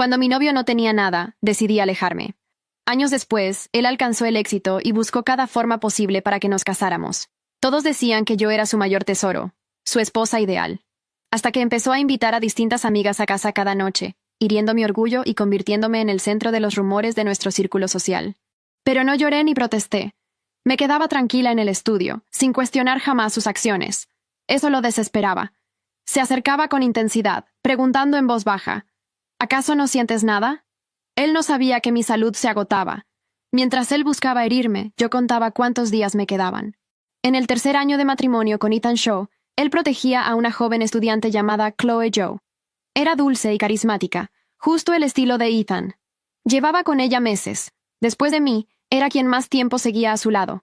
Cuando mi novio no tenía nada, decidí alejarme. Años después, él alcanzó el éxito y buscó cada forma posible para que nos casáramos. Todos decían que yo era su mayor tesoro, su esposa ideal. Hasta que empezó a invitar a distintas amigas a casa cada noche, hiriendo mi orgullo y convirtiéndome en el centro de los rumores de nuestro círculo social. Pero no lloré ni protesté. Me quedaba tranquila en el estudio, sin cuestionar jamás sus acciones. Eso lo desesperaba. Se acercaba con intensidad, preguntando en voz baja, ¿acaso no sientes nada? Él no sabía que mi salud se agotaba. Mientras él buscaba herirme, yo contaba cuántos días me quedaban. En el tercer año de matrimonio con Ethan Shaw, él protegía a una joven estudiante llamada Chloe Zhou. Era dulce y carismática, justo el estilo de Ethan. Llevaba con ella meses. Después de mí, era quien más tiempo seguía a su lado.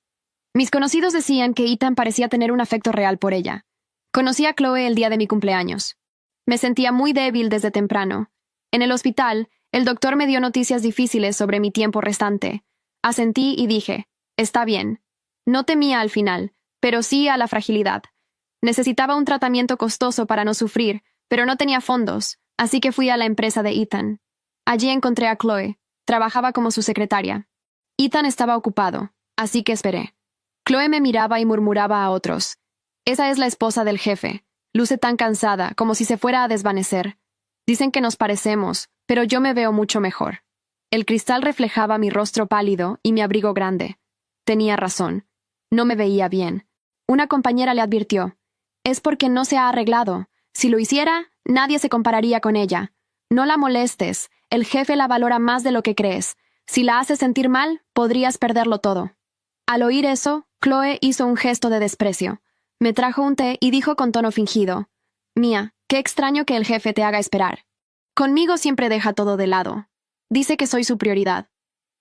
Mis conocidos decían que Ethan parecía tener un afecto real por ella. Conocí a Chloe el día de mi cumpleaños. Me sentía muy débil desde temprano. En el hospital, el doctor me dio noticias difíciles sobre mi tiempo restante. Asentí y dije, está bien. No temía al final, pero sí a la fragilidad. Necesitaba un tratamiento costoso para no sufrir, pero no tenía fondos, así que fui a la empresa de Ethan. Allí encontré a Chloe. Trabajaba como su secretaria. Ethan estaba ocupado, así que esperé. Chloe me miraba y murmuraba a otros. Esa es la esposa del jefe. Luce tan cansada, como si se fuera a desvanecer. Dicen que nos parecemos, pero yo me veo mucho mejor. El cristal reflejaba mi rostro pálido y mi abrigo grande. Tenía razón. No me veía bien. Una compañera le advirtió. Es porque no se ha arreglado. Si lo hiciera, nadie se compararía con ella. No la molestes. El jefe la valora más de lo que crees. Si la haces sentir mal, podrías perderlo todo. Al oír eso, Chloe hizo un gesto de desprecio. Me trajo un té y dijo con tono fingido. Mía, qué extraño que el jefe te haga esperar. Conmigo siempre deja todo de lado. Dice que soy su prioridad.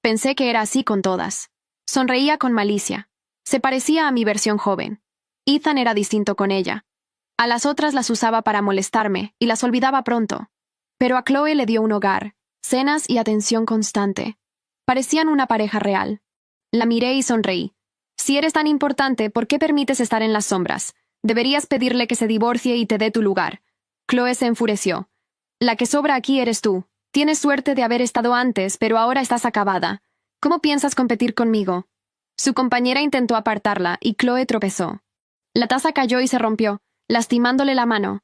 Pensé que era así con todas. Sonreía con malicia. Se parecía a mi versión joven. Ethan era distinto con ella. A las otras las usaba para molestarme y las olvidaba pronto. Pero a Chloe le dio un hogar, cenas y atención constante. Parecían una pareja real. La miré y sonreí. Si eres tan importante, ¿por qué permites estar en las sombras? Deberías pedirle que se divorcie y te dé tu lugar. Chloe se enfureció. La que sobra aquí eres tú. Tienes suerte de haber estado antes, pero ahora estás acabada. ¿Cómo piensas competir conmigo? Su compañera intentó apartarla y Chloe tropezó. La taza cayó y se rompió, lastimándole la mano.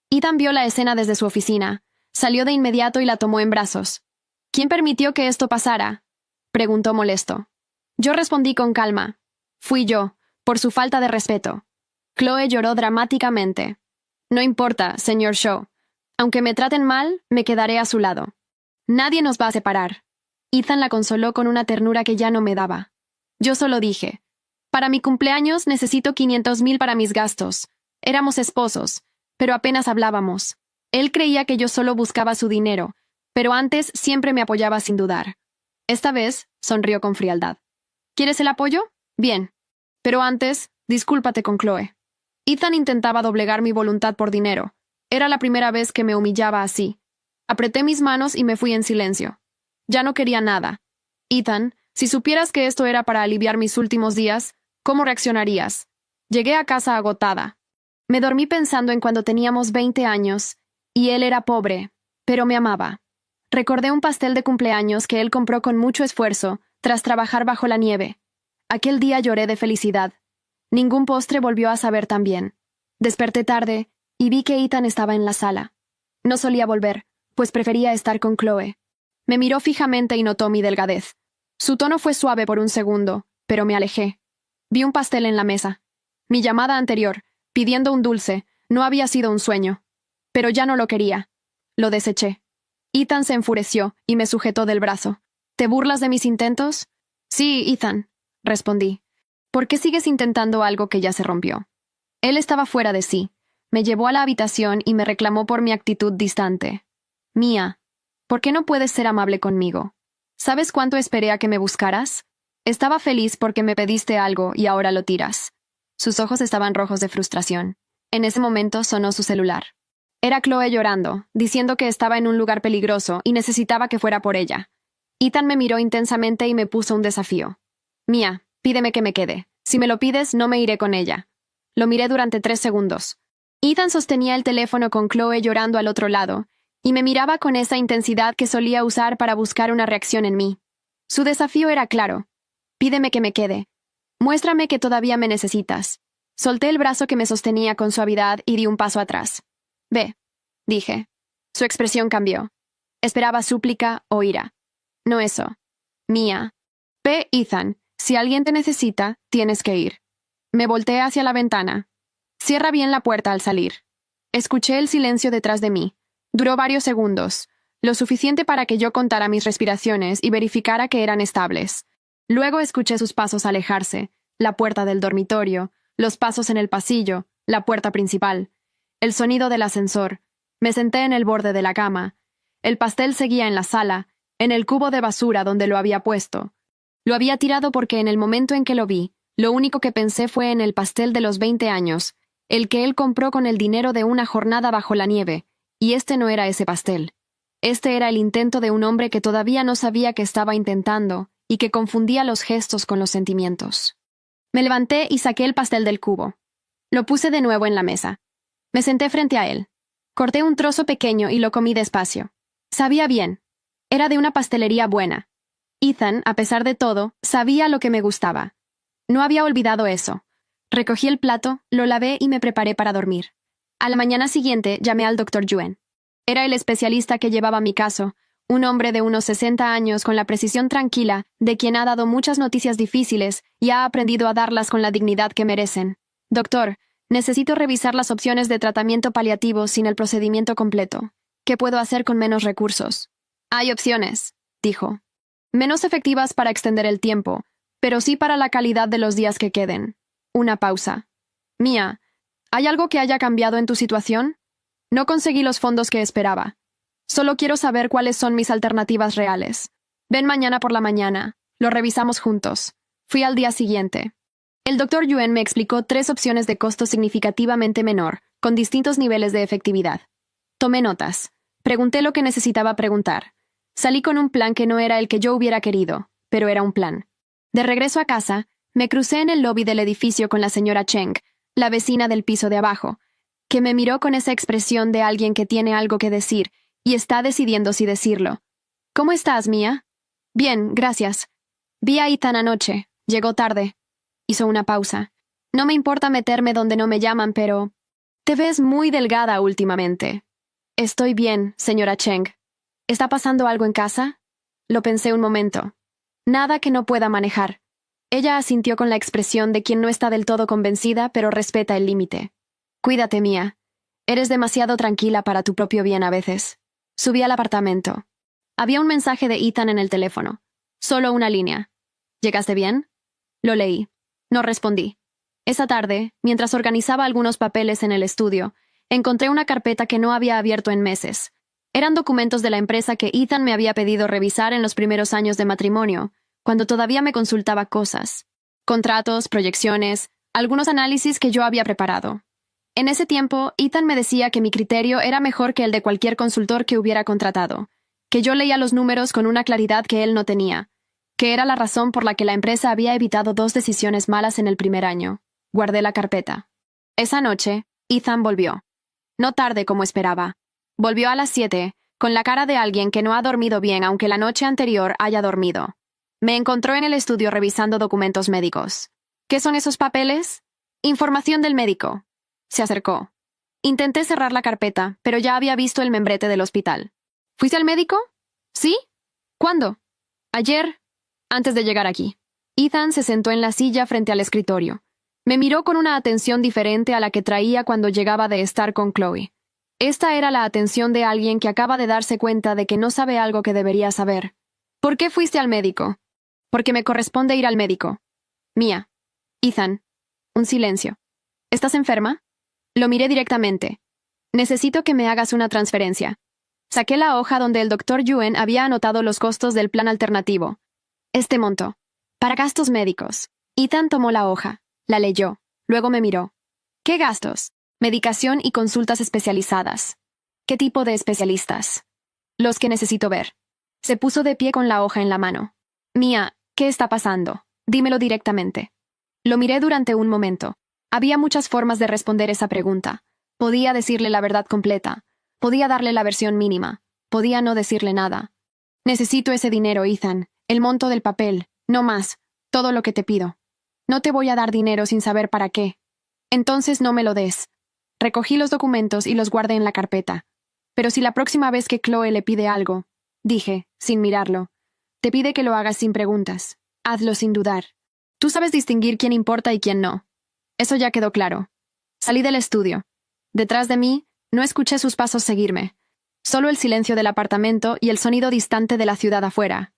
Ethan vio la escena desde su oficina. Salió de inmediato y la tomó en brazos. ¿Quién permitió que esto pasara?, preguntó molesto. Yo respondí con calma. Fui yo, por su falta de respeto. Chloe lloró dramáticamente. No importa, señor Shaw. Aunque me traten mal, me quedaré a su lado. Nadie nos va a separar. Ethan la consoló con una ternura que ya no me daba. Yo solo dije, para mi cumpleaños necesito 500,000 para mis gastos. Éramos esposos, pero apenas hablábamos. Él creía que yo solo buscaba su dinero, pero antes siempre me apoyaba sin dudar. Esta vez sonrió con frialdad. ¿Quieres el apoyo? Bien. Pero antes, discúlpate con Chloe. Ethan intentaba doblegar mi voluntad por dinero. Era la primera vez que me humillaba así. Apreté mis manos y me fui en silencio. Ya no quería nada. Ethan, si supieras que esto era para aliviar mis últimos días, ¿cómo reaccionarías? Llegué a casa agotada. Me dormí pensando en cuando teníamos 20 años, y él era pobre, pero me amaba. Recordé un pastel de cumpleaños que él compró con mucho esfuerzo, tras trabajar bajo la nieve. Aquel día lloré de felicidad. Ningún postre volvió a saber tan bien. Desperté tarde, y vi que Ethan estaba en la sala. No solía volver, pues prefería estar con Chloe. Me miró fijamente y notó mi delgadez. Su tono fue suave por un segundo, pero me alejé. Vi un pastel en la mesa. Mi llamada anterior, pidiendo un dulce, no había sido un sueño. Pero ya no lo quería. Lo deseché. Ethan se enfureció y me sujetó del brazo. ¿Te burlas de mis intentos? Sí, Ethan, respondí. ¿Por qué sigues intentando algo que ya se rompió? Él estaba fuera de sí. Me llevó a la habitación y me reclamó por mi actitud distante. Mía, ¿por qué no puedes ser amable conmigo? ¿Sabes cuánto esperé a que me buscaras? Estaba feliz porque me pediste algo y ahora lo tiras. Sus ojos estaban rojos de frustración. En ese momento sonó su celular. Era Chloe llorando, diciendo que estaba en un lugar peligroso y necesitaba que fuera por ella. Ethan me miró intensamente y me puso un desafío. Mía, pídeme que me quede. Si me lo pides, no me iré con ella. Lo miré durante 3 segundos. Ethan sostenía el teléfono con Chloe llorando al otro lado, y me miraba con esa intensidad que solía usar para buscar una reacción en mí. Su desafío era claro. Pídeme que me quede. Muéstrame que todavía me necesitas. Solté el brazo que me sostenía con suavidad y di un paso atrás. Ve, dije. Su expresión cambió. Esperaba súplica o ira. No eso. Mía. Ve, Ethan. Si alguien te necesita, tienes que ir. Me volteé hacia la ventana. Cierra bien la puerta al salir. Escuché el silencio detrás de mí. Duró varios segundos, lo suficiente para que yo contara mis respiraciones y verificara que eran estables. Luego escuché sus pasos alejarse, la puerta del dormitorio, los pasos en el pasillo, la puerta principal, el sonido del ascensor. Me senté en el borde de la cama. El pastel seguía en la sala, en el cubo de basura donde lo había puesto. Lo había tirado porque en el momento en que lo vi, lo único que pensé fue en el pastel de los 20 años, el que él compró con el dinero de una jornada bajo la nieve, y este no era ese pastel. Este era el intento de un hombre que todavía no sabía que estaba intentando y que confundía los gestos con los sentimientos. Me levanté y saqué el pastel del cubo. Lo puse de nuevo en la mesa. Me senté frente a él. Corté un trozo pequeño y lo comí despacio. Sabía bien. Era de una pastelería buena. Ethan, a pesar de todo, sabía lo que me gustaba. No había olvidado eso. Recogí el plato, lo lavé y me preparé para dormir. A la mañana siguiente llamé al Dr. Yuen. Era el especialista que llevaba mi caso, un hombre de unos 60 años con la precisión tranquila de quien ha dado muchas noticias difíciles y ha aprendido a darlas con la dignidad que merecen. Doctor, necesito revisar las opciones de tratamiento paliativo sin el procedimiento completo. ¿Qué puedo hacer con menos recursos? Hay opciones, dijo. Menos efectivas para extender el tiempo, pero sí para la calidad de los días que queden. Una pausa. Mía, ¿hay algo que haya cambiado en tu situación? No conseguí los fondos que esperaba. Solo quiero saber cuáles son mis alternativas reales. Ven mañana por la mañana. Lo revisamos juntos. Fui al día siguiente. El Dr. Yuen me explicó 3 opciones de costo significativamente menor, con distintos niveles de efectividad. Tomé notas. Pregunté lo que necesitaba preguntar. Salí con un plan que no era el que yo hubiera querido, pero era un plan. De regreso a casa, me crucé en el lobby del edificio con la señora Cheng, la vecina del piso de abajo, que me miró con esa expresión de alguien que tiene algo que decir y está decidiendo si decirlo. ¿Cómo estás, Mía? Bien, gracias. Vi a Ethan anoche. Llegó tarde. Hizo una pausa. No me importa meterme donde no me llaman, pero... Te ves muy delgada últimamente. Estoy bien, señora Cheng. ¿Está pasando algo en casa? Lo pensé un momento. Nada que no pueda manejar. Ella asintió con la expresión de quien no está del todo convencida, pero respeta el límite. Cuídate, Mía. Eres demasiado tranquila para tu propio bien a veces. Subí al apartamento. Había un mensaje de Ethan en el teléfono. Solo una línea. ¿Llegaste bien? Lo leí. No respondí. Esa tarde, mientras organizaba algunos papeles en el estudio, encontré una carpeta que no había abierto en meses. Eran documentos de la empresa que Ethan me había pedido revisar en los primeros años de matrimonio, cuando todavía me consultaba cosas. Contratos, proyecciones, algunos análisis que yo había preparado. En ese tiempo, Ethan me decía que mi criterio era mejor que el de cualquier consultor que hubiera contratado, que yo leía los números con una claridad que él no tenía, que era la razón por la que la empresa había evitado 2 decisiones malas en el primer año. Guardé la carpeta. Esa noche, Ethan volvió. No tarde como esperaba. Volvió a las 7, con la cara de alguien que no ha dormido bien aunque la noche anterior haya dormido. Me encontró en el estudio revisando documentos médicos. ¿Qué son esos papeles? Información del médico. Se acercó. Intenté cerrar la carpeta, pero ya había visto el membrete del hospital. ¿Fuiste al médico? ¿Sí? ¿Cuándo? Ayer, antes de llegar aquí. Ethan se sentó en la silla frente al escritorio. Me miró con una atención diferente a la que traía cuando llegaba de estar con Chloe. Esta era la atención de alguien que acaba de darse cuenta de que no sabe algo que debería saber. ¿Por qué fuiste al médico? Porque me corresponde ir al médico. Mía. Ethan. Un silencio. ¿Estás enferma? Lo miré directamente. Necesito que me hagas una transferencia. Saqué la hoja donde el Dr. Yuen había anotado los costos del plan alternativo. Este monto. Para gastos médicos. Ethan tomó la hoja. La leyó. Luego me miró. ¿Qué gastos? Medicación y consultas especializadas. ¿Qué tipo de especialistas? Los que necesito ver. Se puso de pie con la hoja en la mano. Mía, ¿qué está pasando? Dímelo directamente. Lo miré durante un momento. Había muchas formas de responder esa pregunta. Podía decirle la verdad completa. Podía darle la versión mínima. Podía no decirle nada. Necesito ese dinero, Ethan. El monto del papel. No más. Todo lo que te pido. No te voy a dar dinero sin saber para qué. Entonces no me lo des. Recogí los documentos y los guardé en la carpeta. Pero si la próxima vez que Chloe le pide algo, dije, sin mirarlo, te pide que lo hagas sin preguntas. Hazlo sin dudar. Tú sabes distinguir quién importa y quién no. Eso ya quedó claro. Salí del estudio. Detrás de mí, no escuché sus pasos seguirme. Solo el silencio del apartamento y el sonido distante de la ciudad afuera.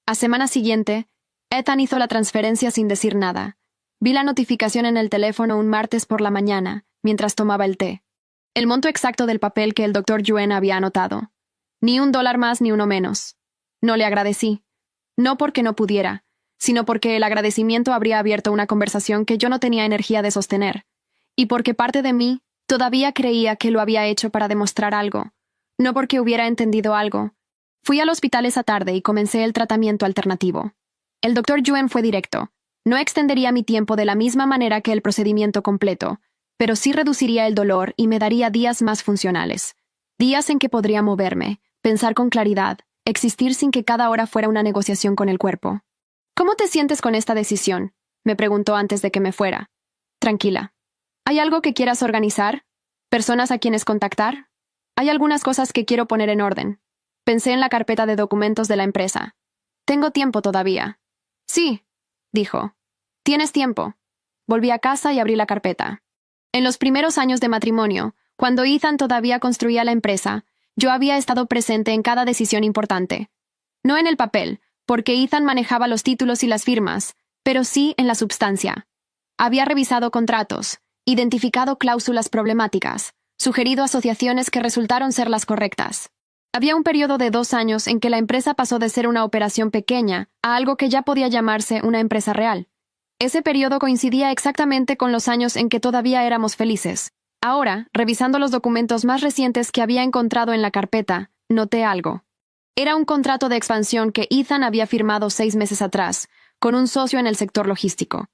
A semana siguiente, Ethan hizo la transferencia sin decir nada. Vi la notificación en el teléfono un martes por la mañana, mientras tomaba el té. El monto exacto del papel que el Dr. Yuen había anotado. Ni $1 más ni uno menos. No le agradecí. No porque no pudiera, sino porque el agradecimiento habría abierto una conversación que yo no tenía energía de sostener, y porque parte de mí todavía creía que lo había hecho para demostrar algo, no porque hubiera entendido algo. Fui al hospital esa tarde y comencé el tratamiento alternativo. El Dr. Yuen fue directo. No extendería mi tiempo de la misma manera que el procedimiento completo, pero sí reduciría el dolor y me daría días más funcionales. Días en que podría moverme, pensar con claridad, existir sin que cada hora fuera una negociación con el cuerpo. ¿Cómo te sientes con esta decisión?, me preguntó antes de que me fuera. Tranquila. ¿Hay algo que quieras organizar? ¿Personas a quienes contactar? Hay algunas cosas que quiero poner en orden. Pensé en la carpeta de documentos de la empresa. Tengo tiempo todavía. Sí, dijo. Tienes tiempo. Volví a casa y abrí la carpeta. En los primeros años de matrimonio, cuando Ethan todavía construía la empresa, yo había estado presente en cada decisión importante. No en el papel, porque Ethan manejaba los títulos y las firmas, pero sí en la substancia. Había revisado contratos, identificado cláusulas problemáticas, sugerido asociaciones que resultaron ser las correctas. Había un periodo de 2 años en que la empresa pasó de ser una operación pequeña a algo que ya podía llamarse una empresa real. Ese periodo coincidía exactamente con los años en que todavía éramos felices. Ahora, revisando los documentos más recientes que había encontrado en la carpeta, noté algo. Era un contrato de expansión que Ethan había firmado 6 meses atrás, con un socio en el sector logístico.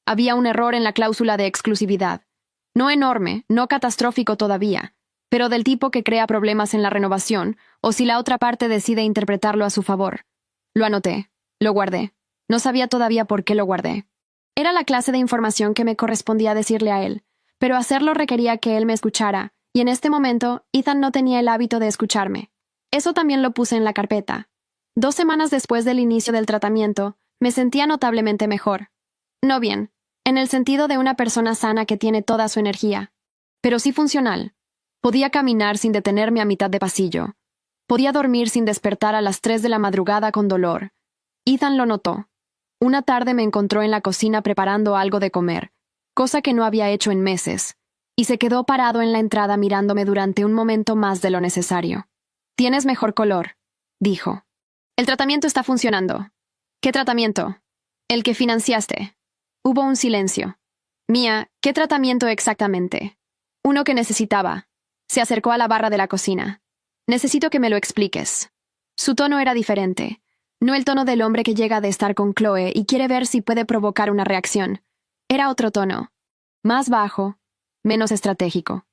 Había un error en la cláusula de exclusividad. No enorme, no catastrófico todavía, pero del tipo que crea problemas en la renovación, o si la otra parte decide interpretarlo a su favor. Lo anoté. Lo guardé. No sabía todavía por qué lo guardé. Era la clase de información que me correspondía decirle a él, pero hacerlo requería que él me escuchara, y en este momento, Ethan no tenía el hábito de escucharme. Eso también lo puse en la carpeta. 2 semanas después del inicio del tratamiento, me sentía notablemente mejor. No bien, en el sentido de una persona sana que tiene toda su energía, pero sí funcional. Podía caminar sin detenerme a mitad de pasillo. Podía dormir sin despertar a las 3 de la madrugada con dolor. Ethan lo notó. Una tarde me encontró en la cocina preparando algo de comer, cosa que no había hecho en meses, y se quedó parado en la entrada mirándome durante un momento más de lo necesario. «Tienes mejor color», dijo. «El tratamiento está funcionando». «¿Qué tratamiento?» «El que financiaste». Hubo un silencio. «Mía, ¿qué tratamiento exactamente?» «Uno que necesitaba». Se acercó a la barra de la cocina. «Necesito que me lo expliques». Su tono era diferente. No el tono del hombre que llega de estar con Chloe y quiere ver si puede provocar una reacción. Era otro tono. Más bajo, menos estratégico.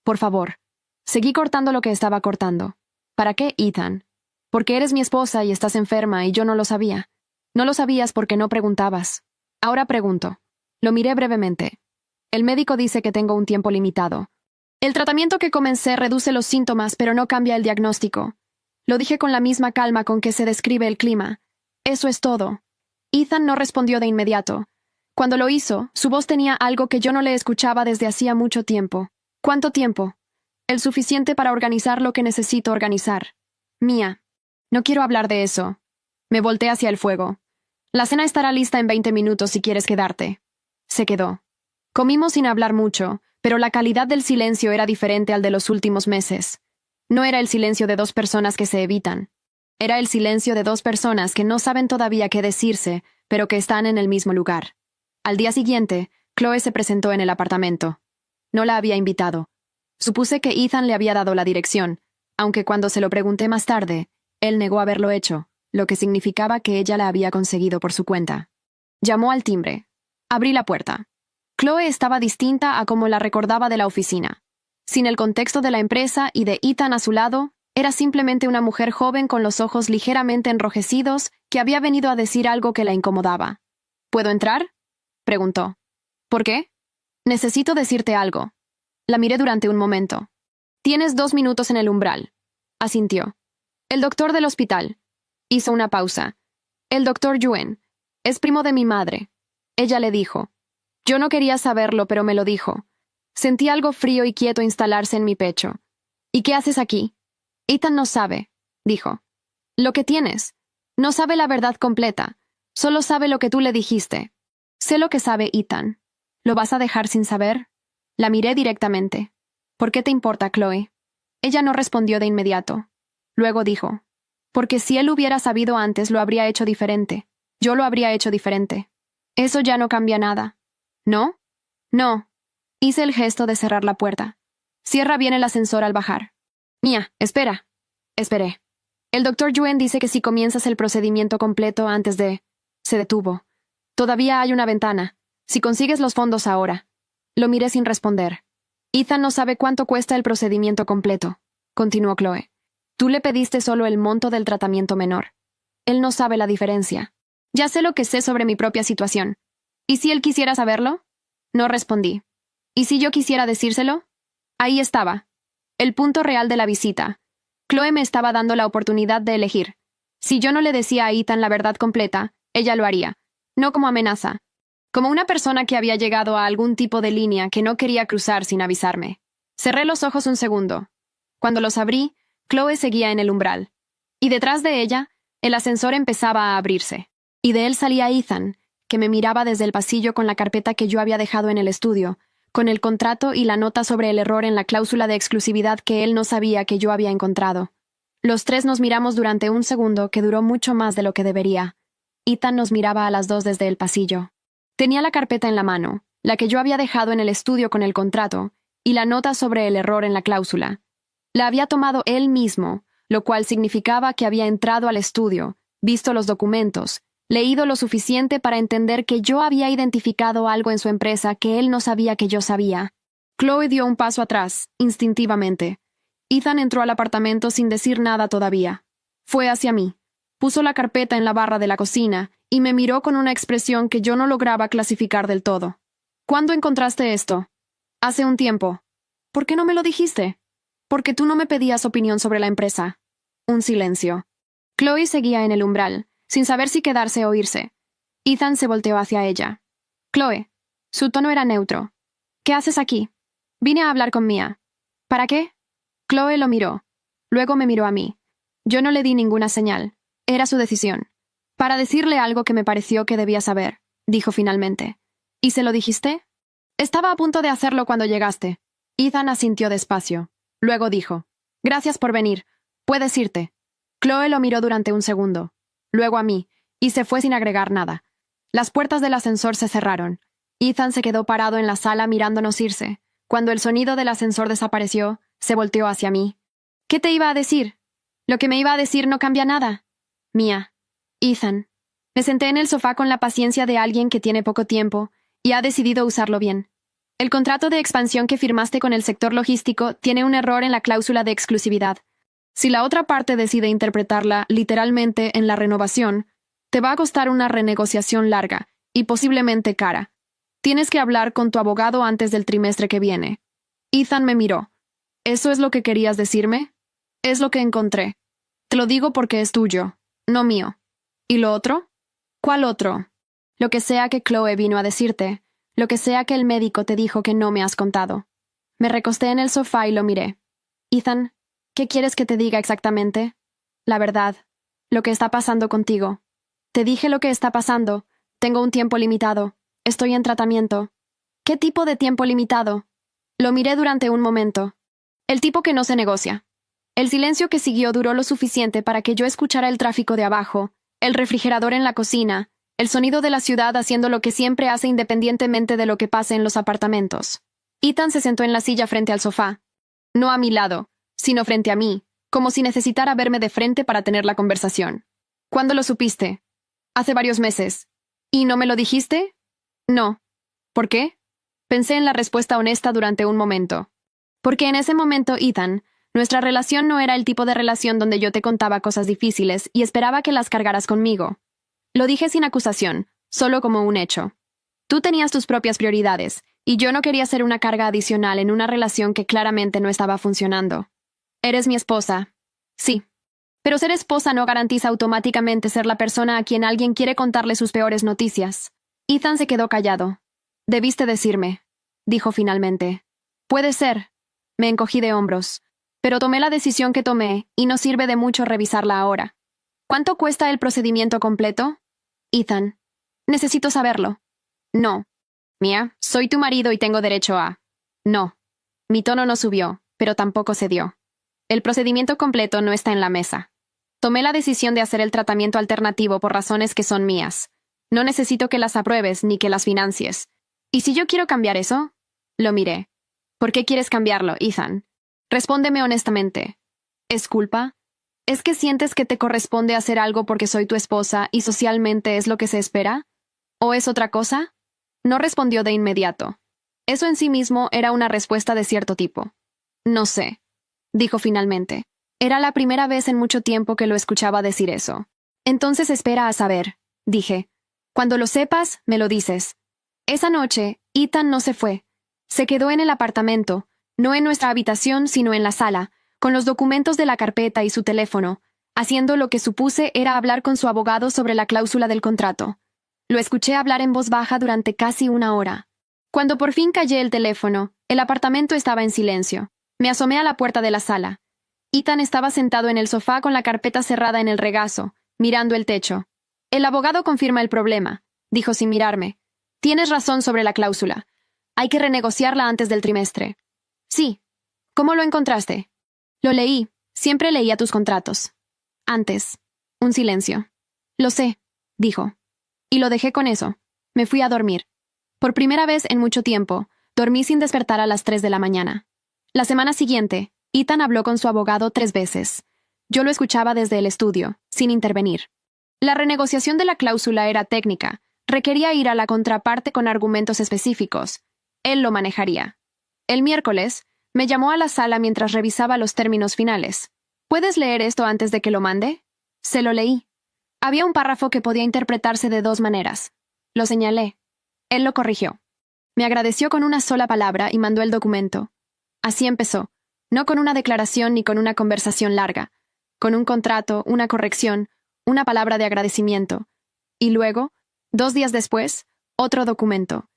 «Por favor». Seguí cortando lo que estaba cortando. «¿Para qué, Ethan?» «Porque eres mi esposa y estás enferma y yo no lo sabía». «No lo sabías porque no preguntabas». «Ahora pregunto». Lo miré brevemente. «El médico dice que tengo un tiempo limitado. El tratamiento que comencé reduce los síntomas pero no cambia el diagnóstico». Lo dije con la misma calma con que se describe el clima. «Eso es todo». Ethan no respondió de inmediato. Cuando lo hizo, su voz tenía algo que yo no le escuchaba desde hacía mucho tiempo. «¿Cuánto tiempo?» «El suficiente para organizar lo que necesito organizar». «Mía, no quiero hablar de eso». Me volteé hacia el fuego. «La cena estará lista en 20 minutos si quieres quedarte». Se quedó. Comimos sin hablar mucho, pero la calidad del silencio era diferente al de los últimos meses. No era el silencio de 2 personas que se evitan. Era el silencio de 2 personas que no saben todavía qué decirse, pero que están en el mismo lugar. Al día siguiente, Chloe se presentó en el apartamento. No la había invitado. Supuse que Ethan le había dado la dirección, aunque cuando se lo pregunté más tarde, él negó haberlo hecho, lo que significaba que ella la había conseguido por su cuenta. Llamó al timbre. Abrí la puerta. Chloe estaba distinta a como la recordaba de la oficina. Sin el contexto de la empresa y de Ethan a su lado, era simplemente una mujer joven con los ojos ligeramente enrojecidos que había venido a decir algo que la incomodaba. ¿Puedo entrar?, preguntó. ¿Por qué? Necesito decirte algo. La miré durante un momento. Tienes 2 minutos en el umbral, asintió. El doctor del hospital. Hizo una pausa. El doctor Yuen. Es primo de mi madre. Ella le dijo. Yo no quería saberlo, pero me lo dijo. Sentí algo frío y quieto instalarse en mi pecho. ¿Y qué haces aquí? Ethan no sabe, dijo. Lo que tienes. No sabe la verdad completa. Solo sabe lo que tú le dijiste. Sé lo que sabe Ethan. ¿Lo vas a dejar sin saber? La miré directamente. ¿Por qué te importa, Chloe? Ella no respondió de inmediato. Luego dijo. Porque si él hubiera sabido antes, lo habría hecho diferente. Yo lo habría hecho diferente. Eso ya no cambia nada. ¿No? No. Hice el gesto de cerrar la puerta. Cierra bien el ascensor al bajar. Mía, espera. Esperé. El doctor Yuen dice que si comienzas el procedimiento completo antes de... Se detuvo. Todavía hay una ventana. Si consigues los fondos ahora. Lo miré sin responder. Ethan no sabe cuánto cuesta el procedimiento completo, continuó Chloe. Tú le pediste solo el monto del tratamiento menor. Él no sabe la diferencia. Ya sé lo que sé sobre mi propia situación. ¿Y si él quisiera saberlo? No respondí. ¿Y si yo quisiera decírselo? Ahí estaba. El punto real de la visita. Chloe me estaba dando la oportunidad de elegir. Si yo no le decía a Ethan la verdad completa, ella lo haría. No como amenaza. Como una persona que había llegado a algún tipo de línea que no quería cruzar sin avisarme. Cerré los ojos un segundo. Cuando los abrí, Chloe seguía en el umbral. Y detrás de ella, el ascensor empezaba a abrirse. Y de él salía Ethan, que me miraba desde el pasillo con la carpeta que yo había dejado en el estudio, con el contrato y la nota sobre el error en la cláusula de exclusividad que él no sabía que yo había encontrado. Los tres nos miramos durante un segundo que duró mucho más de lo que debería. Ethan nos miraba a las dos desde el pasillo. Tenía la carpeta en la mano, la que yo había dejado en el estudio con el contrato, y la nota sobre el error en la cláusula. La había tomado él mismo, lo cual significaba que había entrado al estudio, visto los documentos, leído lo suficiente para entender que yo había identificado algo en su empresa que él no sabía que yo sabía. Chloe dio un paso atrás, instintivamente. Ethan entró al apartamento sin decir nada todavía. Fue hacia mí. Puso la carpeta en la barra de la cocina y me miró con una expresión que yo no lograba clasificar del todo. ¿Cuándo encontraste esto? Hace un tiempo. ¿Por qué no me lo dijiste? Porque tú no me pedías opinión sobre la empresa. Un silencio. Chloe seguía en el umbral, sin saber si quedarse o irse. Ethan se volteó hacia ella. Chloe. Su tono era neutro. ¿Qué haces aquí? Vine a hablar con Mia. ¿Para qué? Chloe lo miró. Luego me miró a mí. Yo no le di ninguna señal. Era su decisión. Para decirle algo que me pareció que debía saber, dijo finalmente. ¿Y se lo dijiste? Estaba a punto de hacerlo cuando llegaste. Ethan asintió despacio. Luego dijo. Gracias por venir. Puedes irte. Chloe lo miró durante un segundo. Luego a mí, y se fue sin agregar nada. Las puertas del ascensor se cerraron. Ethan se quedó parado en la sala mirándonos irse. Cuando el sonido del ascensor desapareció, se volteó hacia mí. ¿Qué te iba a decir? Lo que me iba a decir no cambia nada. Mía. Ethan. Me senté en el sofá con la paciencia de alguien que tiene poco tiempo y ha decidido usarlo bien. El contrato de expansión que firmaste con el sector logístico tiene un error en la cláusula de exclusividad. Si la otra parte decide interpretarla literalmente en la renovación, te va a costar una renegociación larga y posiblemente cara. Tienes que hablar con tu abogado antes del trimestre que viene. Ethan me miró. ¿Eso es lo que querías decirme? Es lo que encontré. Te lo digo porque es tuyo, no mío. ¿Y lo otro? ¿Cuál otro? Lo que sea que Chloe vino a decirte, lo que sea que el médico te dijo que no me has contado. Me recosté en el sofá y lo miré. Ethan, ¿qué quieres que te diga exactamente? La verdad, lo que está pasando contigo. Te dije lo que está pasando. Tengo un tiempo limitado. Estoy en tratamiento. ¿Qué tipo de tiempo limitado? Lo miré durante un momento. El tipo que no se negocia. El silencio que siguió duró lo suficiente para que yo escuchara el tráfico de abajo, el refrigerador en la cocina, el sonido de la ciudad haciendo lo que siempre hace independientemente de lo que pase en los apartamentos. Ethan se sentó en la silla frente al sofá. No a mi lado, sino frente a mí, como si necesitara verme de frente para tener la conversación. ¿Cuándo lo supiste? Hace varios meses. ¿Y no me lo dijiste? No. ¿Por qué? Pensé en la respuesta honesta durante un momento. Porque en ese momento, Ethan, nuestra relación no era el tipo de relación donde yo te contaba cosas difíciles y esperaba que las cargaras conmigo. Lo dije sin acusación, solo como un hecho. Tú tenías tus propias prioridades, y yo no quería ser una carga adicional en una relación que claramente no estaba funcionando. Eres mi esposa. Sí. Pero ser esposa no garantiza automáticamente ser la persona a quien alguien quiere contarle sus peores noticias. Ethan se quedó callado. Debiste decirme, dijo finalmente. Puede ser. Me encogí de hombros. Pero tomé la decisión que tomé, y no sirve de mucho revisarla ahora. ¿Cuánto cuesta el procedimiento completo? Ethan. Necesito saberlo. No. Mia, soy tu marido y tengo derecho a... No. Mi tono no subió, pero tampoco cedió. El procedimiento completo no está en la mesa. Tomé la decisión de hacer el tratamiento alternativo por razones que son mías. No necesito que las apruebes ni que las financies. ¿Y si yo quiero cambiar eso? Lo miré. ¿Por qué quieres cambiarlo, Ethan? Respóndeme honestamente. ¿Es culpa? ¿Es que sientes que te corresponde hacer algo porque soy tu esposa y socialmente es lo que se espera? ¿O es otra cosa? No respondió de inmediato. Eso en sí mismo era una respuesta de cierto tipo. No sé, dijo finalmente. Era la primera vez en mucho tiempo que lo escuchaba decir eso. Entonces espera a saber, dije. Cuando lo sepas, me lo dices. Esa noche, Ethan no se fue. Se quedó en el apartamento, no en nuestra habitación, sino en la sala, con los documentos de la carpeta y su teléfono, haciendo lo que supuse era hablar con su abogado sobre la cláusula del contrato. Lo escuché hablar en voz baja durante casi una hora. Cuando por fin callé el teléfono, el apartamento estaba en silencio. Me asomé a la puerta de la sala. Ethan estaba sentado en el sofá con la carpeta cerrada en el regazo, mirando el techo. El abogado confirma el problema, dijo sin mirarme. Tienes razón sobre la cláusula. Hay que renegociarla antes del trimestre. Sí. ¿Cómo lo encontraste? Lo leí. Siempre leía tus contratos. Antes. Un silencio. Lo sé, dijo. Y lo dejé con eso. Me fui a dormir. Por primera vez en mucho tiempo, dormí sin despertar a las 3 de la mañana. La semana siguiente, Ethan habló con su abogado 3 veces. Yo lo escuchaba desde el estudio, sin intervenir. La renegociación de la cláusula era técnica. Requería ir a la contraparte con argumentos específicos. Él lo manejaría. El miércoles, me llamó a la sala mientras revisaba los términos finales. ¿Puedes leer esto antes de que lo mande? Se lo leí. Había un párrafo que podía interpretarse de 2 maneras. Lo señalé. Él lo corrigió. Me agradeció con una sola palabra y mandó el documento. Así empezó, no con una declaración ni con una conversación larga, con un contrato, una corrección, una palabra de agradecimiento. Y luego, 2 días después, otro documento.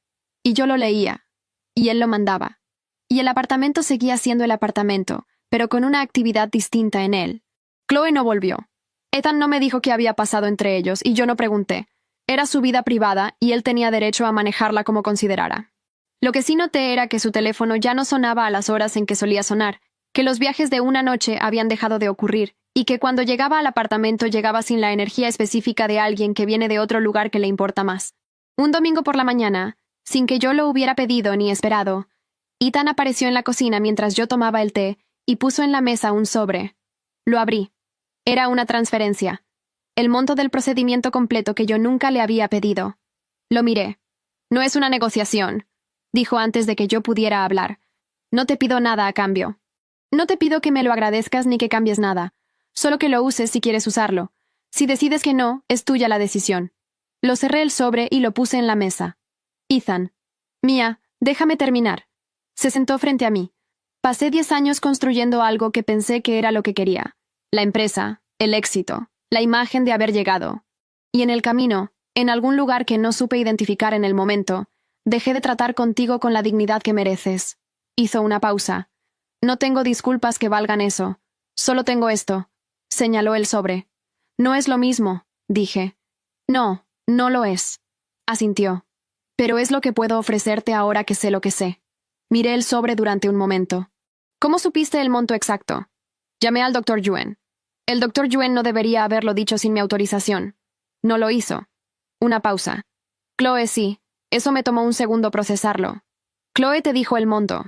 Y yo lo leía. Y él lo mandaba. Y el apartamento seguía siendo el apartamento, pero con una actividad distinta en él. Chloe no volvió. Ethan no me dijo qué había pasado entre ellos y yo no pregunté. Era su vida privada y él tenía derecho a manejarla como considerara. Lo que sí noté era que su teléfono ya no sonaba a las horas en que solía sonar, que los viajes de una noche habían dejado de ocurrir y que cuando llegaba al apartamento llegaba sin la energía específica de alguien que viene de otro lugar que le importa más. Un domingo por la mañana, sin que yo lo hubiera pedido ni esperado, Ethan apareció en la cocina mientras yo tomaba el té y puso en la mesa un sobre. Lo abrí. Era una transferencia. El monto del procedimiento completo que yo nunca le había pedido. Lo miré. No es una negociación, dijo antes de que yo pudiera hablar. No te pido nada a cambio. No te pido que me lo agradezcas ni que cambies nada. Solo que lo uses si quieres usarlo. Si decides que no, es tuya la decisión. Lo cerré el sobre y lo puse en la mesa. Ethan. Mia, déjame terminar. Se sentó frente a mí. Pasé 10 años construyendo algo que pensé que era lo que quería. La empresa, el éxito, la imagen de haber llegado. Y en el camino, en algún lugar que no supe identificar en el momento, dejé de tratar contigo con la dignidad que mereces. Hizo una pausa. No tengo disculpas que valgan eso. Solo tengo esto. Señaló el sobre. No es lo mismo, dije. No, no lo es. Asintió. Pero es lo que puedo ofrecerte ahora que sé lo que sé. Miré el sobre durante un momento. ¿Cómo supiste el monto exacto? Llamé al Dr. Yuen. El Dr. Yuen no debería haberlo dicho sin mi autorización. No lo hizo. Una pausa. Chloe sí. Eso me tomó un segundo procesarlo. Chloe te dijo el monto.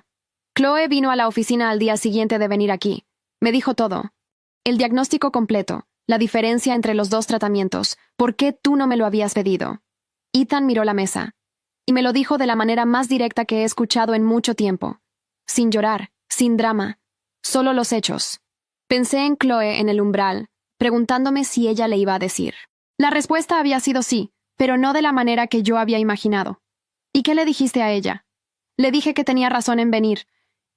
Chloe vino a la oficina al día siguiente de venir aquí. Me dijo todo. El diagnóstico completo, la diferencia entre los 2 tratamientos, por qué tú no me lo habías pedido. Ethan miró la mesa. Y me lo dijo de la manera más directa que he escuchado en mucho tiempo. Sin llorar, sin drama, solo los hechos. Pensé en Chloe en el umbral, preguntándome si ella le iba a decir. La respuesta había sido sí, pero no de la manera que yo había imaginado. ¿Y qué le dijiste a ella? Le dije que tenía razón en venir,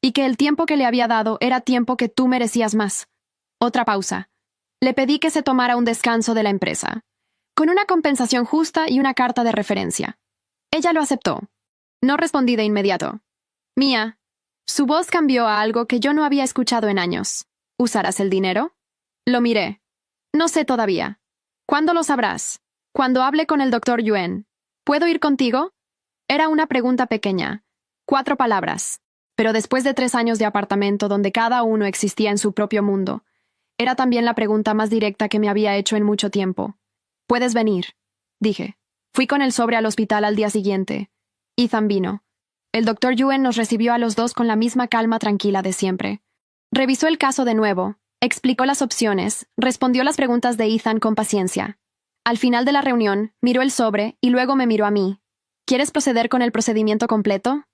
y que el tiempo que le había dado era tiempo que tú merecías más. Otra pausa. Le pedí que se tomara un descanso de la empresa, con una compensación justa y una carta de referencia. Ella lo aceptó. No respondí de inmediato. Mía. Su voz cambió a algo que yo no había escuchado en años. ¿Usarás el dinero? Lo miré. No sé todavía. ¿Cuándo lo sabrás? Cuando hable con el doctor Yuen. ¿Puedo ir contigo? Era una pregunta pequeña. 4 palabras. Pero después de 3 años de apartamento donde cada uno existía en su propio mundo, era también la pregunta más directa que me había hecho en mucho tiempo. «Puedes venir», dije. Fui con el sobre al hospital al día siguiente. Ethan vino. El doctor Yuen nos recibió a los dos con la misma calma tranquila de siempre. Revisó el caso de nuevo, explicó las opciones, respondió las preguntas de Ethan con paciencia. Al final de la reunión, miró el sobre y luego me miró a mí. ¿Quieres proceder con el procedimiento completo?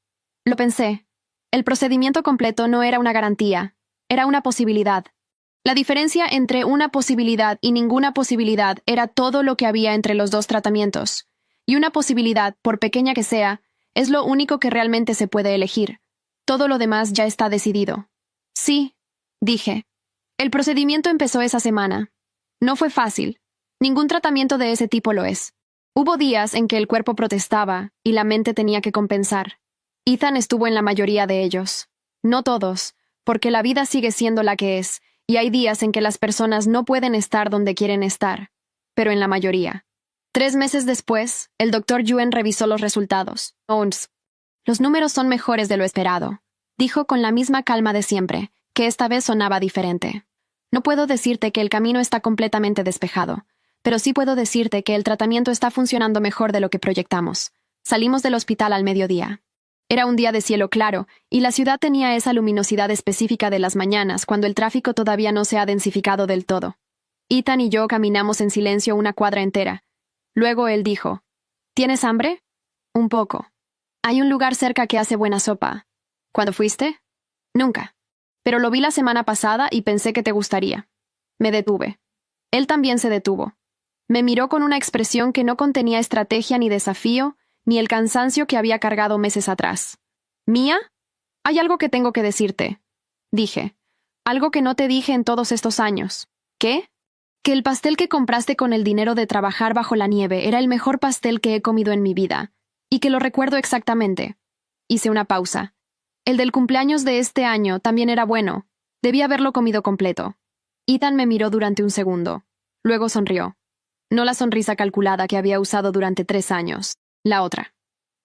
Lo pensé. El procedimiento completo no era una garantía, era una posibilidad. La diferencia entre una posibilidad y ninguna posibilidad era todo lo que había entre los dos tratamientos. Y una posibilidad, por pequeña que sea, es lo único que realmente se puede elegir. Todo lo demás ya está decidido. Sí, dije. El procedimiento empezó esa semana. No fue fácil. Ningún tratamiento de ese tipo lo es. Hubo días en que el cuerpo protestaba y la mente tenía que compensar. Ethan estuvo en la mayoría de ellos. No todos, porque la vida sigue siendo la que es, y hay días en que las personas no pueden estar donde quieren estar, pero en la mayoría. 3 meses después, el doctor Yuen revisó los resultados. Los números son mejores de lo esperado, dijo con la misma calma de siempre, que esta vez sonaba diferente. No puedo decirte que el camino está completamente despejado, pero sí puedo decirte que el tratamiento está funcionando mejor de lo que proyectamos. Salimos del hospital al mediodía. Era un día de cielo claro, y la ciudad tenía esa luminosidad específica de las mañanas cuando el tráfico todavía no se ha densificado del todo. Ethan y yo caminamos en silencio una cuadra entera. Luego él dijo, ¿tienes hambre? Un poco. Hay un lugar cerca que hace buena sopa. ¿Cuándo fuiste? Nunca. Pero lo vi la semana pasada y pensé que te gustaría. Me detuve. Él también se detuvo. Me miró con una expresión que no contenía estrategia ni desafío, ni el cansancio que había cargado meses atrás. ¿Mía? Hay algo que tengo que decirte, dije. Algo que no te dije en todos estos años. ¿Qué? Que el pastel que compraste con el dinero de trabajar bajo la nieve era el mejor pastel que he comido en mi vida, y que lo recuerdo exactamente. Hice una pausa. El del cumpleaños de este año también era bueno. Debí haberlo comido completo. Ethan me miró durante un segundo. Luego sonrió. No la sonrisa calculada que había usado durante 3 años. La otra.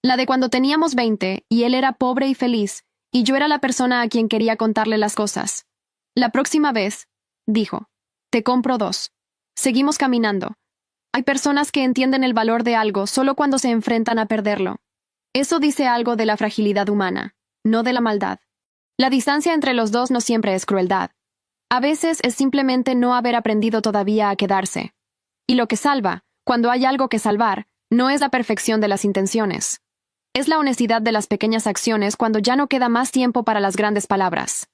La de cuando teníamos 20 y él era pobre y feliz, y yo era la persona a quien quería contarle las cosas. La próxima vez, dijo, te compro 2. Seguimos caminando. Hay personas que entienden el valor de algo solo cuando se enfrentan a perderlo. Eso dice algo de la fragilidad humana, no de la maldad. La distancia entre los dos no siempre es crueldad. A veces es simplemente no haber aprendido todavía a quedarse. Y lo que salva, cuando hay algo que salvar, no es la perfección de las intenciones. Es la honestidad de las pequeñas acciones cuando ya no queda más tiempo para las grandes palabras.